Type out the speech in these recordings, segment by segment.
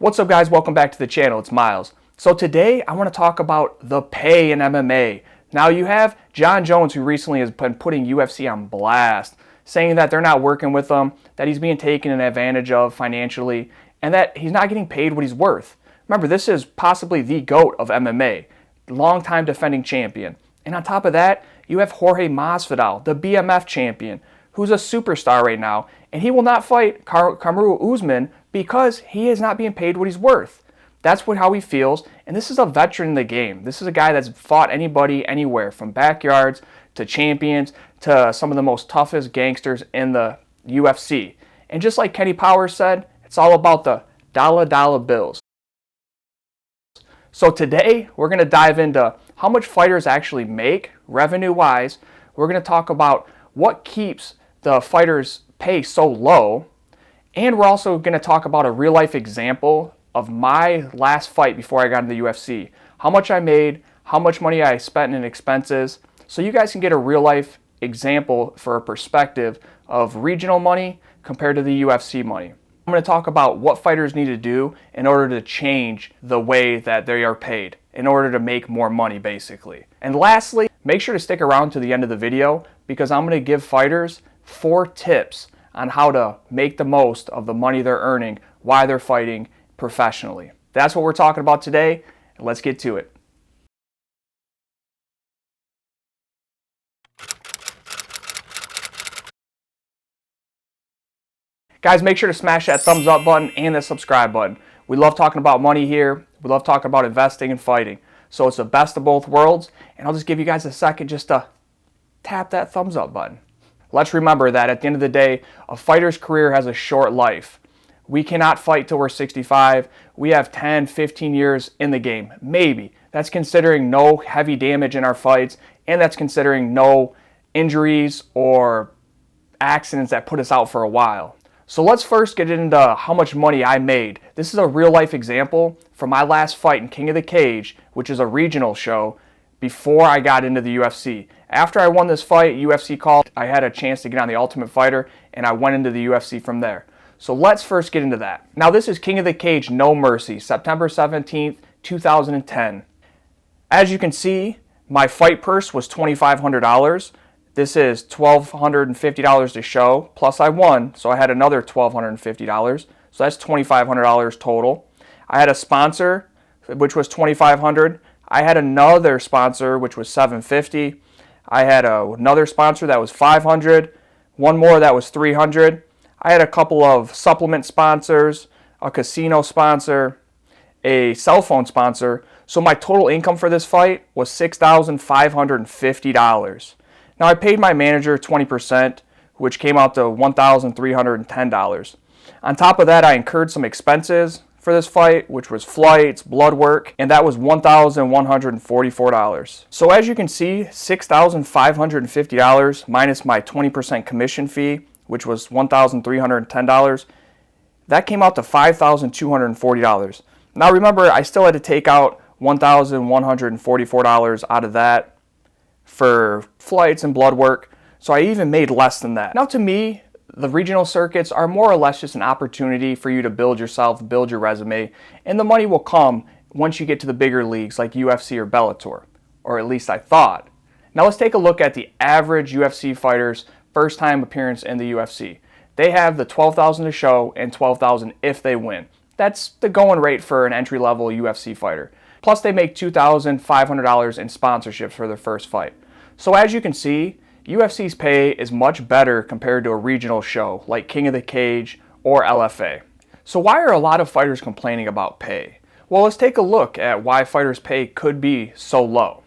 What's up, guys? Welcome back to the channel. It's Myles. So today I want to talk about the pay in MMA. Now you have Jon Jones, who recently has been putting UFC on blast, saying that they're not working with him, that he's being taken advantage of financially, and that he's not getting paid what he's worth. Remember, this is possibly the GOAT of MMA, longtime defending champion. And on top of that, you have Jorge Masvidal, the BMF champion, who's a superstar right now, and he will not fight Kamaru Usman because he is not being paid what he's worth. That's how he feels, and this is a veteran in the game. This is a guy that's fought anybody, anywhere, from backyards to champions to some of the most toughest gangsters in the UFC. And just like Kenny Powers said, it's all about the dollar bills. So today, we're going to dive into how much fighters actually make, revenue-wise. We're going to talk about what keeps the fighters' pay so low. And we're also going to talk about a real-life example of my last fight before I got into the UFC. How much I made, how much money I spent in expenses, so you guys can get a real-life example for a perspective of regional money compared to the UFC money. I'm going to talk about what fighters need to do in order to change the way that they are paid, in order to make more money, basically. And lastly, make sure to stick around to the end of the video because I'm going to give fighters 4 tips on how to make the most of the money they're earning while they're fighting professionally. That's what we're talking about today. Let's get to it. Guys, make sure to smash that thumbs up button and the subscribe button. We love talking about money here. We love talking about investing and fighting. So it's the best of both worlds. And I'll just give you guys a second just to tap that thumbs up button. Let's remember that at the end of the day, a fighter's career has a short life. We cannot fight till we're 65. We have 10, 15 years in the game, maybe. That's considering no heavy damage in our fights, and that's considering no injuries or accidents that put us out for a while. So let's first get into how much money I made. This is a real life example from my last fight in King of the Cage, which is a regional show, before I got into the UFC. After I won this fight, UFC called, I had a chance to get on the Ultimate Fighter, and I went into the UFC from there. So let's first get into that. Now this is King of the Cage No Mercy, September 17th, 2010. As you can see, my fight purse was $2,500. This is $1,250 to show, plus I won, so I had another $1,250. So that's $2,500 total. I had a sponsor, which was $2,500. I had another sponsor, which was $750. I had another sponsor that was $500. One more that was $300. I had a couple of supplement sponsors, a casino sponsor, a cell phone sponsor. So my total income for this fight was $6,550. Now I paid my manager 20%, which came out to $1,310. On top of that, I incurred some expenses for this fight, which was flights, blood work, and that was $1,144. So as you can see, $6,550 minus my 20% commission fee, which was $1,310, that came out to $5,240. Now remember, I still had to take out $1,144 out of that for flights and blood work, so I even made less than that. Now to me, the regional circuits are more or less just an opportunity for you to build yourself, build your resume, and the money will come once you get to the bigger leagues like UFC or Bellator, or at least I thought. Now let's take a look at the average UFC fighter's first time appearance in the UFC. They have the $12,000 to show and $12,000 if they win. That's the going rate for an entry-level UFC fighter. Plus they make $2,500 in sponsorships for their first fight. So as you can see, UFC's pay is much better compared to a regional show like King of the Cage or LFA. So why are a lot of fighters complaining about pay? Well, let's take a look at why fighters' pay could be so low.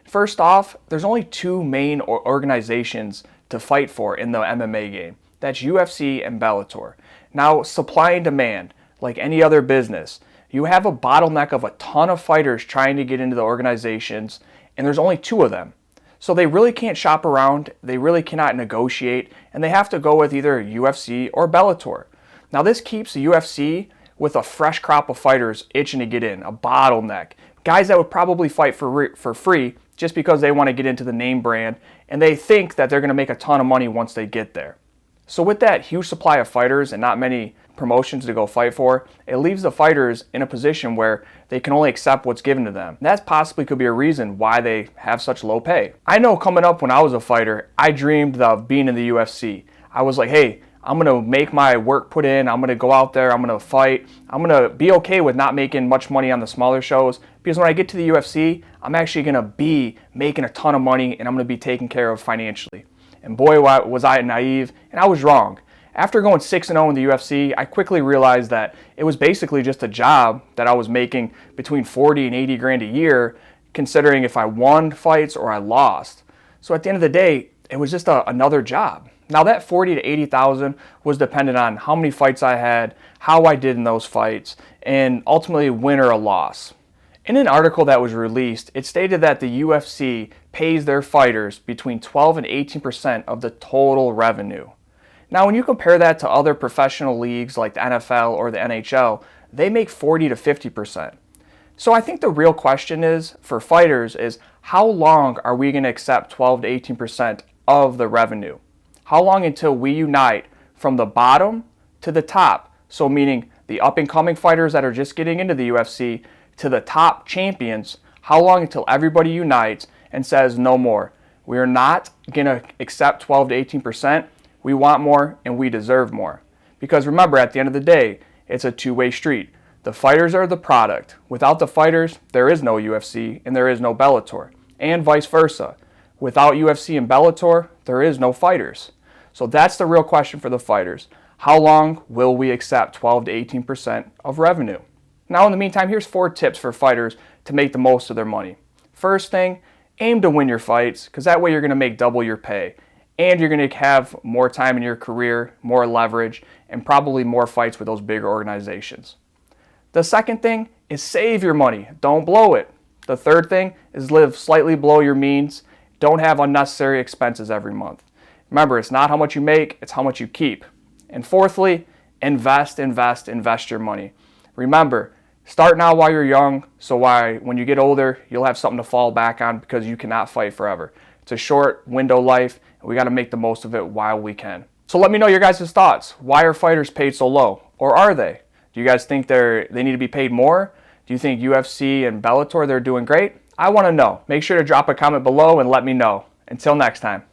First off, there's only 2 main organizations to fight for in the MMA game. That's UFC and Bellator. Now, supply and demand, like any other business, you have a bottleneck of a ton of fighters trying to get into the organizations, and there's only 2 of them. So they really can't shop around, they really cannot negotiate, and they have to go with either UFC or Bellator. Now this keeps the UFC with a fresh crop of fighters itching to get in, a bottleneck. Guys that would probably fight for free just because they want to get into the name brand, and they think that they're going to make a ton of money once they get there. So with that huge supply of fighters and not many promotions to go fight for, it leaves the fighters in a position where they can only accept what's given to them. That possibly could be a reason why they have such low pay. I know coming up when I was a fighter, I dreamed of being in the UFC. I was like, hey, I'm going to make my work put in. I'm going to go out there. I'm going to fight. I'm going to be okay with not making much money on the smaller shows, because when I get to the UFC, I'm actually going to be making a ton of money and I'm going to be taken care of financially. And boy, was I naive, and I was wrong. After going 6-0 in the UFC, I quickly realized that it was basically just a job that I was making between 40 and 80 grand a year, considering if I won fights or I lost. So at the end of the day, it was just another job. Now that 40 to 80,000 was dependent on how many fights I had, how I did in those fights, and ultimately win or a loss. In an article that was released, it stated that the UFC pays their fighters between 12 and 18% of the total revenue. Now when you compare that to other professional leagues like the NFL or the NHL, they make 40 to 50%. So I think the real question is, for fighters, is how long are we going to accept 12 to 18% of the revenue? How long until we unite from the bottom to the top? So meaning the up-and-coming fighters that are just getting into the UFC to the top champions. How long until everybody unites and says no more? We are not going to accept 12 to 18%. We want more and we deserve more. Because remember, at the end of the day, it's a two-way street. The fighters are the product. Without the fighters, there is no UFC and there is no Bellator. And vice versa. Without UFC and Bellator, there is no fighters. So that's the real question for the fighters. How long will we accept 12 to 18% of revenue? Now in the meantime, here's 4 tips for fighters to make the most of their money. First thing, aim to win your fights, because that way you're going to make double your pay. And you're going to have more time in your career, more leverage, and probably more fights with those bigger organizations. The second thing is save your money. Don't blow it. The third thing is live slightly below your means. Don't have unnecessary expenses every month. Remember, it's not how much you make, it's how much you keep. And fourthly, invest your money. Remember, start now while you're young, so when you get older, you'll have something to fall back on, because you cannot fight forever. It's a short window life, and we got to make the most of it while we can. So let me know your guys' thoughts. Why are fighters paid so low? Or are they? Do you guys think they need to be paid more? Do you think UFC and Bellator, they're doing great? I want to know. Make sure to drop a comment below and let me know. Until next time.